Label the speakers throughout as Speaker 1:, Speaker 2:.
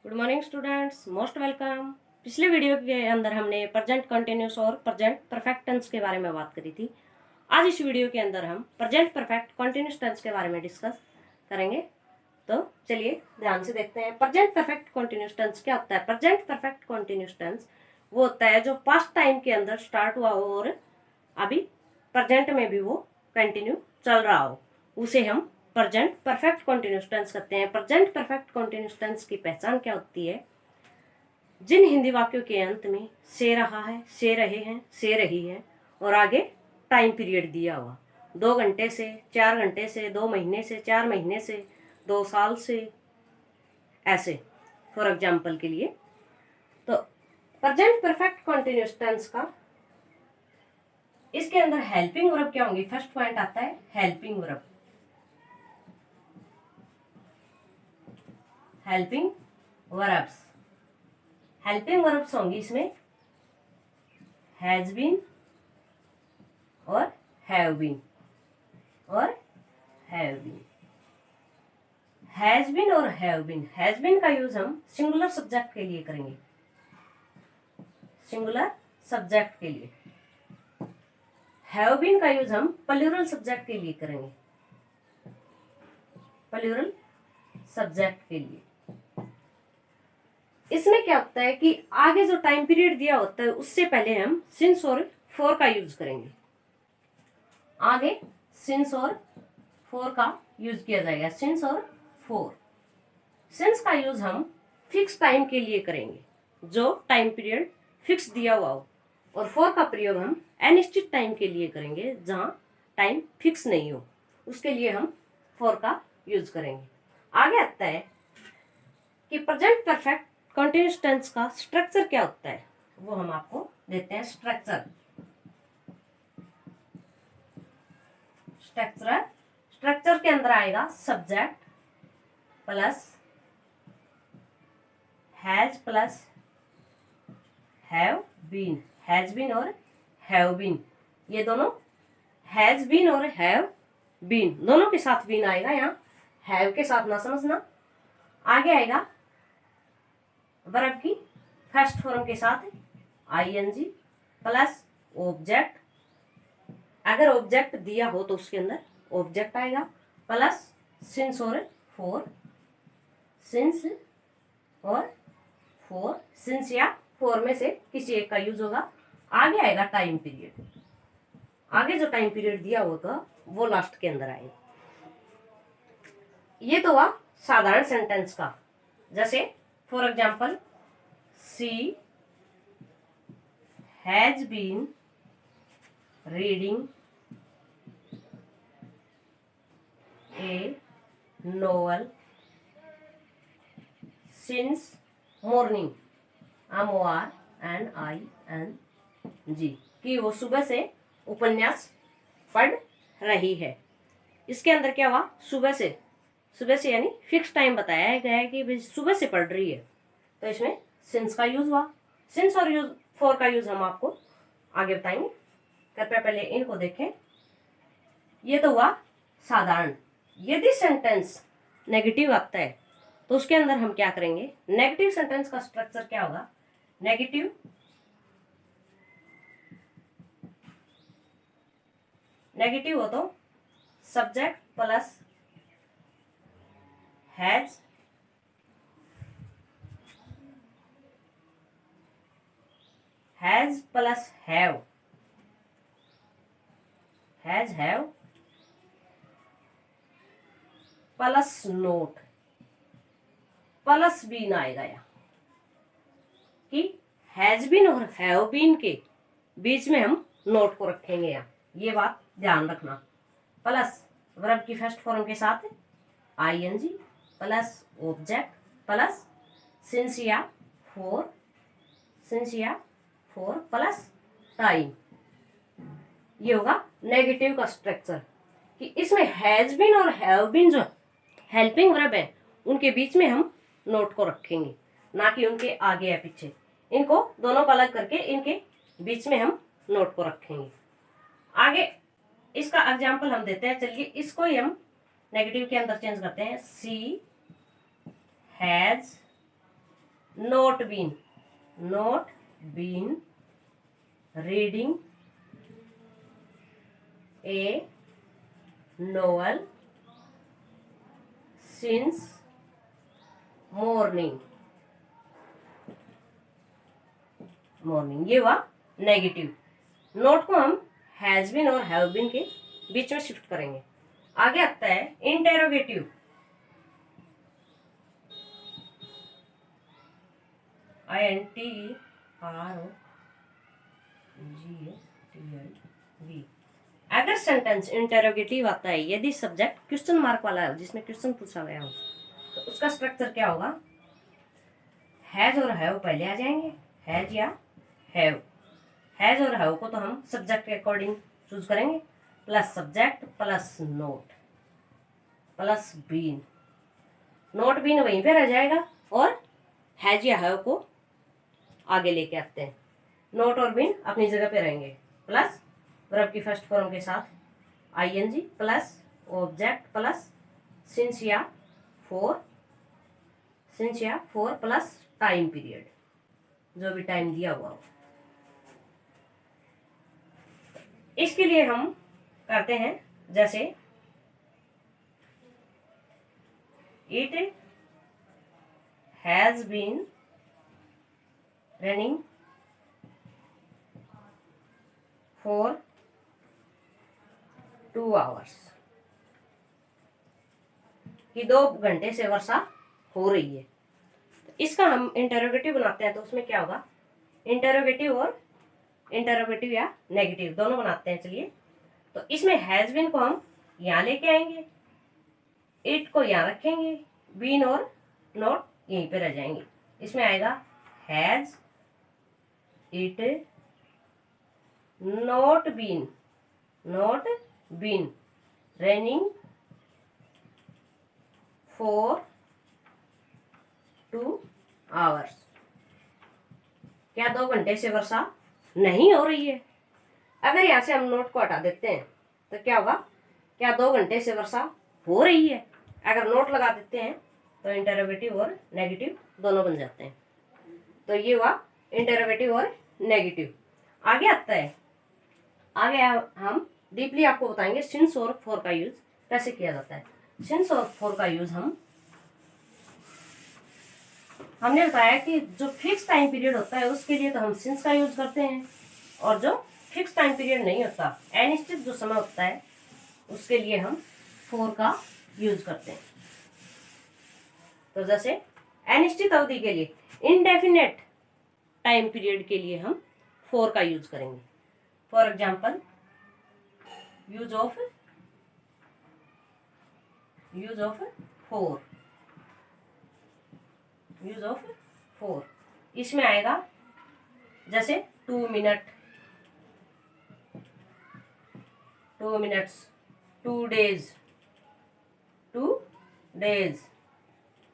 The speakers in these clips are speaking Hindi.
Speaker 1: Good morning students, most welcome. पिछले वीडियो के अंदर हमने प्रेजेंट कंटिन्यूस और प्रेजेंट परफेक्ट टेंस के बारे में बात करी थी। आज इस वीडियो के अंदर हम प्रेजेंट परफेक्ट कंटिन्यूस टेंस के बारे में डिस्कस करेंगे। तो चलिए ध्यान से देखते हैं प्रेजेंट परफेक्ट कंटिन्यूस टेंस क्या होता है। प्रेजेंट परफेक्ट कंटिन्यूस टेंस वो होता है जो पास्ट टाइम के अंदर स्टार्ट हुआ हो और अभी प्रेजेंट में भी वो कंटिन्यू चल रहा हो, उसे हम प्रेजेंट परफेक्ट कंटिन्यूस टेंस कहते हैं। प्रेजेंट परफेक्ट कंटिन्यूस टेंस की पहचान क्या होती है? जिन हिंदी वाक्यों के अंत में से रहा है, से रहे हैं, से रही है और आगे टाइम पीरियड दिया हुआ 2 घंटे से, 4 घंटे से, 2 महीने से, 4 महीने से, 2 साल से, ऐसे फॉर एग्जाम्पल के लिए। तो प्रेजेंट परफेक्ट कंटिन्यूस टेंस का इसके अंदर हेल्पिंग वर्ब क्या होंगी? फर्स्ट पॉइंट आता है helping verb. Helping verbs, helping verbs होंगी इसमें हैज बीन और हैव बीन और हैव बीन। हैज बीन और हैव बीन, हैज बीन का यूज हम सिंगुलर सब्जेक्ट के लिए करेंगे, सिंगुलर सब्जेक्ट के लिए। हैव बीन का यूज हम प्लूरल सब्जेक्ट के लिए करेंगे, प्लूरल सब्जेक्ट के लिए। इसमें क्या होता है कि आगे जो टाइम पीरियड दिया होता है उससे पहले हम सिंस और फॉर का यूज करेंगे। आगे सिंस और फॉर का यूज किया जाएगा, सिंस और फॉर। सिंस का यूज हम फिक्स टाइम के लिए करेंगे, जो टाइम पीरियड फिक्स दिया हुआ हो, और फॉर का प्रयोग हम अनिश्चित टाइम के लिए करेंगे, जहां टाइम फिक्स नहीं हो, उसके लिए हम फॉर का यूज करेंगे। आगे आता है कि प्रेजेंट परफेक्ट कंटिन्यूस टेंस का स्ट्रक्चर क्या होता है, वो हम आपको देते हैं। स्ट्रक्चर स्ट्रक्चर स्ट्रक्चर के अंदर आएगा subject plus has plus have been, has been और हैव बीन, ये दोनों हैज बीन और हैव बीन दोनों के साथ बीन आएगा, यहाँ हैव के साथ ना समझना। आगे आएगा वर्ब की फर्स्ट फॉर्म के साथ आईएनजी प्लस ऑब्जेक्ट, अगर ऑब्जेक्ट दिया हो तो उसके अंदर ऑब्जेक्ट आएगा, प्लस सिंस और फॉर, सिंस और फॉर, सिंस या फॉर में से किसी एक का यूज होगा। आगे आएगा टाइम पीरियड, आगे जो टाइम पीरियड दिया होगा वो लास्ट के अंदर आएगा। ये तो हुआ साधारण सेंटेंस का, जैसे for example she has been reading a novel since morning, MORNING, कि वो सुबह से उपन्यास पढ़ रही है। इसके अंदर क्या हुआ? सुबह से यानी फिक्स टाइम बताया गया है कि सुबह से पढ़ रही है, तो इसमें सिंस का यूज हुआ। सिंस और यूज फॉर का यूज हम आपको आगे बताएंगे। कृपया पहले इनको देखें। ये तो हुआ साधारण। यदि सेंटेंस नेगेटिव आता है तो उसके अंदर हम क्या करेंगे? नेगेटिव सेंटेंस का स्ट्रक्चर क्या होगा? नेगेटिव हो तो subject plus has plus have, have plus not plus been आएगा, यहाँ कि हैज बीन और हैव बीन के बीच में हम नोट को रखेंगे, यहाँ ये बात ध्यान रखना। प्लस वर्ब की फर्स्ट फॉर्म के साथ ING plus object plus since या फॉर प्लस टाइम, ये होगा नेगेटिव का स्ट्रक्चर। कि इसमें हैज बीन और हैव बीन जो हेल्पिंग वर्ब है उनके बीच में हम नोट को रखेंगे, ना कि उनके आगे या पीछे। इनको दोनों को अलग करके इनके बीच में हम नोट को रखेंगे। आगे इसका एग्जाम्पल हम देते हैं, चलिए इसको ही हम नेगेटिव के अंदर चेंज करते हैं। She has not been, not been reading a novel since morning, morning ये हुआ नेगेटिव। नोट को हम हैज बीन और हैव बीन के बीच में शिफ्ट करेंगे। आगे आता है इंटेरोगेटिव। INTEROGATIV। अगर सेंटेंस इंटेरोगेटिव आता है, यदि सब्जेक्ट क्वेश्चन मार्क वाला है, जिसमें क्वेश्चन पूछा गया हो, तो उसका स्ट्रक्चर क्या होगा? हैज और हैव पहले आ जाएंगे, हैज या हैव। हैज और हैव को तो हम सब्जेक्ट के अकॉर्डिंग चूज करेंगे, plus subject plus not plus been. Not been वहीं पे रह जाएगा और हैज या हैव को आगे लेके आते हैं। नोट और बीन अपनी जगह पे रहेंगे, प्लस वर्ब की फर्स्ट फॉर्म के साथ ING plus object plus since या फॉर प्लस टाइम पीरियड, जो भी टाइम दिया हुआ हो। इसके लिए हम करते हैं जैसे it has been running for 2 hours, कि 2 घंटे से वर्षा हो रही है। तो इसका हम इंटरोगेटिव बनाते हैं, तो उसमें क्या होगा? इंटरोगेटिव और इंटरोगेटिव या नेगेटिव दोनों बनाते हैं। चलिए, तो इसमें हैज बीन को हम यहाँ लेके आएंगे, इट को यहाँ रखेंगे, बीन और नॉट यहीं पे रह जाएंगे। इसमें आएगा has it not been running for 2 hours, क्या 2 घंटे से वर्षा नहीं हो रही है? अगर यहाँ से हम नोट को हटा देते हैं तो क्या होगा? क्या 2 घंटे से वर्षा हो रही है? अगर नोट लगा देते हैं तो इंटरोगेटिव और नेगेटिव दोनों बन जाते हैं। तो ये हुआ इंटरोगेटिव और नेगेटिव। आगे आता है, आगे हम डीपली आपको बताएंगे सिंस और फॉर का यूज कैसे किया जाता है। सिंस और फॉर का यूज हमने बताया कि जो फिक्स टाइम पीरियड होता है उसके लिए तो हम सिंस का यूज करते हैं, और जो फिक्स टाइम पीरियड नहीं होता, अनिश्चित जो समय होता है, उसके लिए हम फॉर का यूज करते हैं। तो जैसे अनिश्चित अवधि के लिए, इनडेफिनेट टाइम पीरियड के लिए हम फॉर का यूज करेंगे। For example, use of four, इसमें आएगा जैसे 2 minute, 2 minutes, 2 days,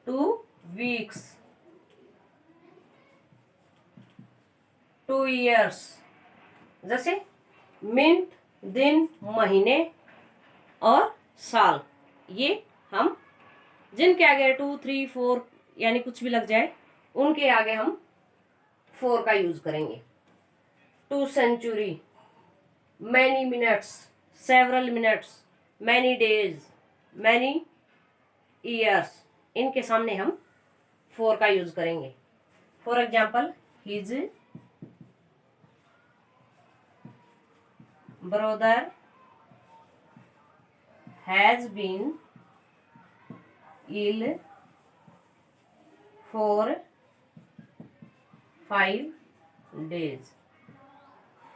Speaker 1: 2 weeks, 2 years. जैसे मिनट, दिन, महीने और साल, ये हम जिनके आगे 2, 3, 4 यानी कुछ भी लग जाए, उनके आगे हम फॉर का यूज करेंगे। 2 century, many minutes, several minutes, many days, many years, इनके सामने हम फॉर का यूज करेंगे। For example, his brother has been ill for 5 days,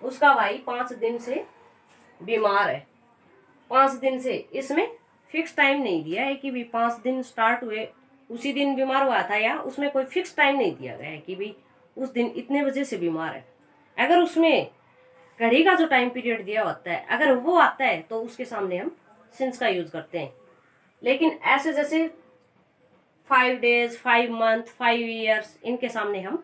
Speaker 1: उसका भाई 5 दिन से बीमार है। 5 दिन से, इसमें फिक्स टाइम नहीं दिया है कि भी 5 दिन स्टार्ट हुए उसी दिन बीमार हुआ था, या उसमें कोई फिक्स टाइम नहीं दिया गया है कि भी उस दिन इतने बजे से बीमार है। अगर उसमें घड़ी का जो टाइम पीरियड दिया होता है, अगर वो आता है तो उसके सामने हम सिंस का यूज करते हैं। लेकिन ऐसे जैसे 5 days, 5 month, 5 years, इनके सामने हम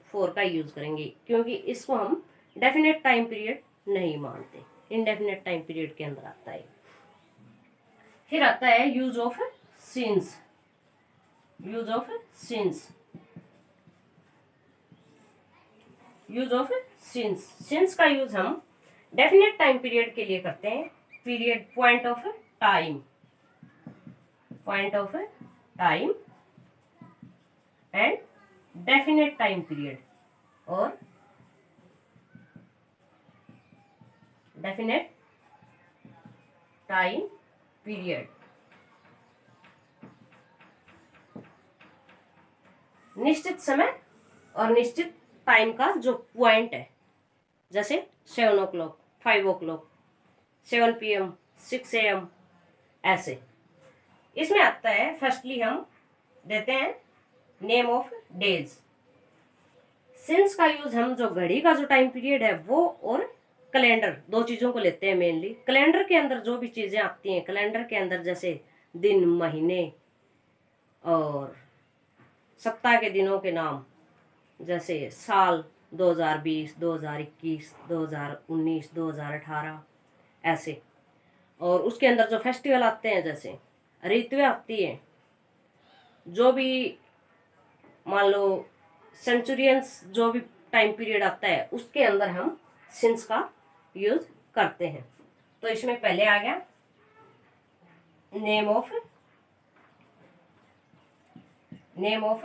Speaker 1: फॉर का यूज करेंगे, क्योंकि इसको हम डेफिनेट टाइम पीरियड नहीं मानते, इनडेफिनेट टाइम पीरियड के अंदर आता है। फिर आता है use of since. Use of since. Since का यूज हम डेफिनेट टाइम पीरियड के लिए करते हैं। Period, point of time, point of time and definite time period और डेफिनेट टाइम पीरियड। निश्चित समय और निश्चित टाइम का जो पॉइंट है, जैसे 7 o'clock, 5 o'clock, 7 PM, 6 AM, ऐसे। इसमें आता है, फर्स्टली हम देते हैं नेम ऑफ डेज। सिंस का यूज हम जो घड़ी का जो टाइम पीरियड है वो और कैलेंडर, दो चीजों को लेते हैं मेनली। कैलेंडर के अंदर जो भी चीजें आती हैं कैलेंडर के अंदर, जैसे दिन, महीने और सप्ताह के दिनों के नाम, जैसे साल 2020, 2021, 2019, 2018, ऐसे। और उसके अंदर जो फेस्टिवल आते हैं, जैसे ऋतुएं आती हैं, जो भी मान लो सेंचुरियंस जो भी टाइम पीरियड आता है उसके अंदर हम सिंस का यूज करते हैं। तो इसमें पहले आ गया नेम ऑफ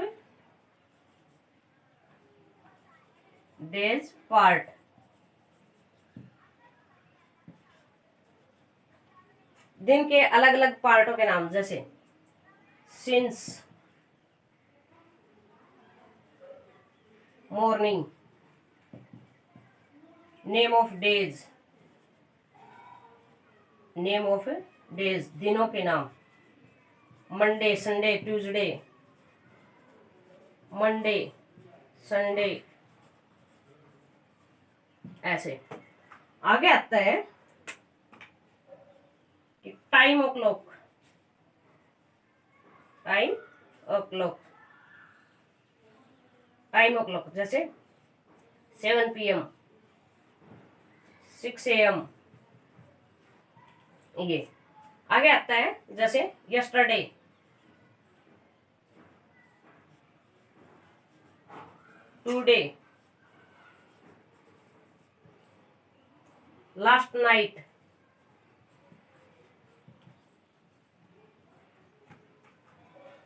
Speaker 1: डेज पार्ट। दिन के अलग अलग पार्टों के नाम, जैसे since morning, name of days, name of days दिनों के नाम, Monday, Sunday, Tuesday, Monday, Sunday, ऐसे। आगे आता है कि टाइम ओ क्लॉक, टाइम ओ क्लॉक, टाइम ओ क्लॉक, जैसे 7 PM, 6 AM, ये। आगे आता है जैसे यस्टरडे, टुडे, लास्ट नाइट,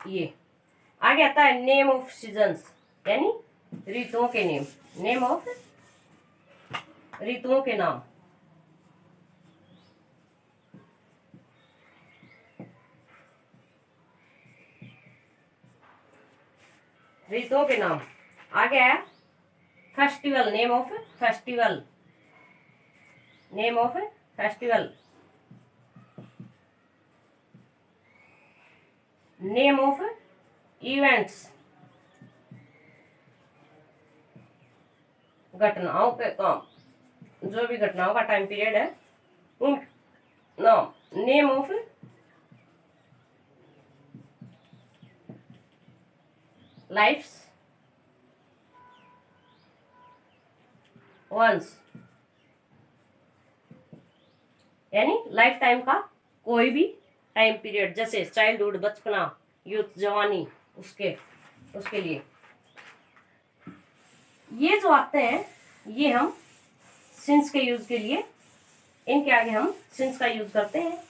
Speaker 1: ये। आगे आता है नेम ऑफ सीजन्स, यानी ऋतुओं के नेम, नेम ऑफ ऋतुओं के नाम। ऋतुओं के नाम। आगे है festival, name of festival, name of festival, name of events, घटनाओं के काम, जो भी घटनाओं का टाइम पीरियड है उन नाम, नेम ऑफ लाइफ्स वंस, यानी लाइफ टाइम का कोई भी टाइम पीरियड, जैसे चाइल्डहुड, बचपना, यूथ, जवानी, उसके लिए ये जो आते हैं, ये हम सिंस के यूज के लिए, इनके आगे हम सिंस का यूज करते हैं।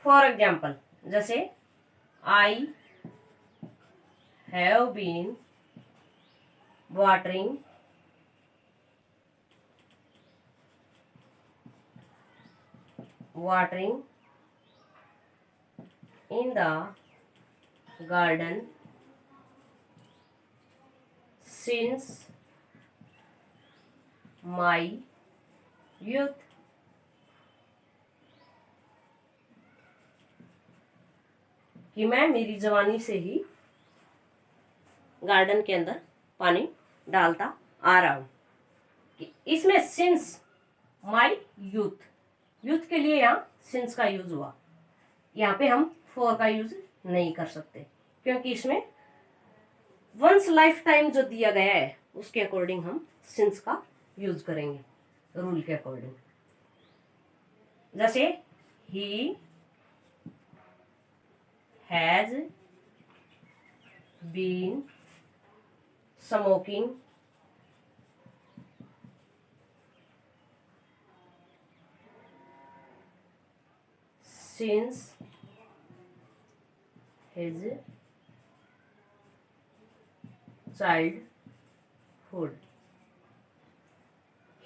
Speaker 1: फॉर एग्जाम्पल, जैसे I have been watering in the garden since my youth। कि मैं मेरी जवानी से ही गार्डन के अंदर पानी डालता आ रहा हूं। इसमें सिंस माई यूथ, यूथ के लिए यहाँ सिंस का यूज हुआ। यहाँ पे हम फॉर का यूज नहीं कर सकते, क्योंकि इसमें वंस लाइफ टाइम जो दिया गया है उसके अकॉर्डिंग हम सिंस का यूज करेंगे, रूल के अकॉर्डिंग। जैसे he has been smoking since his childhood.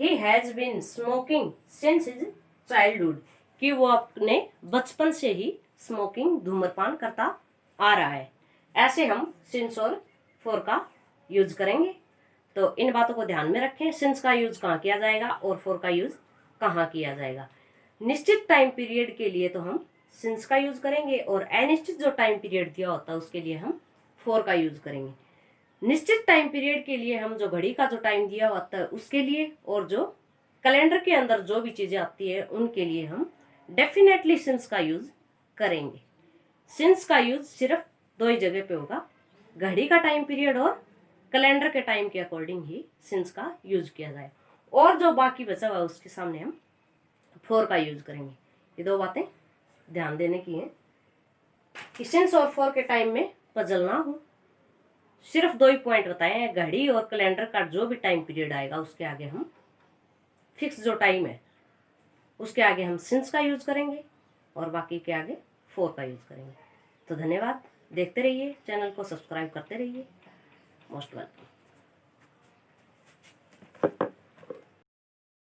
Speaker 1: He has been smoking since his childhood. कि वो अपने बचपन से ही स्मोकिंग धूम्रपान करता आ रहा है। ऐसे हम सिंस और फॉर का यूज करेंगे। तो इन बातों को ध्यान में रखें। सिंस का यूज कहाँ किया जाएगा और फॉर का यूज कहाँ किया जाएगा। निश्चित टाइम पीरियड के लिए तो हम सिंस का यूज करेंगे और अनिश्चित जो टाइम पीरियड दिया होता है उसके लिए हम फॉर का यूज करेंगे। निश्चित टाइम पीरियड के लिए हम जो घड़ी का जो टाइम दिया होता है उसके लिए, और जो कैलेंडर के अंदर जो भी चीजें आती है उनके लिए हम डेफिनेटली सिंस का यूज करेंगे। सिंस का यूज सिर्फ दो ही जगह पे होगा, घड़ी का टाइम पीरियड और कैलेंडर के टाइम के अकॉर्डिंग ही सिंस का यूज किया जाए। और जो बाकी बचा हुआ उसके सामने हम फॉर का यूज करेंगे। ये दो बातें ध्यान देने की हैं कि सिंस और फॉर के टाइम में पजल ना हो। सिर्फ दो ही पॉइंट बताए हैं, घड़ी और कैलेंडर का जो भी टाइम पीरियड आएगा उसके आगे हम फिक्स जो टाइम है उसके आगे हम सिंस का यूज करेंगे और बाकी के आगे फॉर का यूज करेंगे। तो धन्यवाद, देखते रहिए, चैनल को सब्सक्राइब करते रहिए। Most welcome.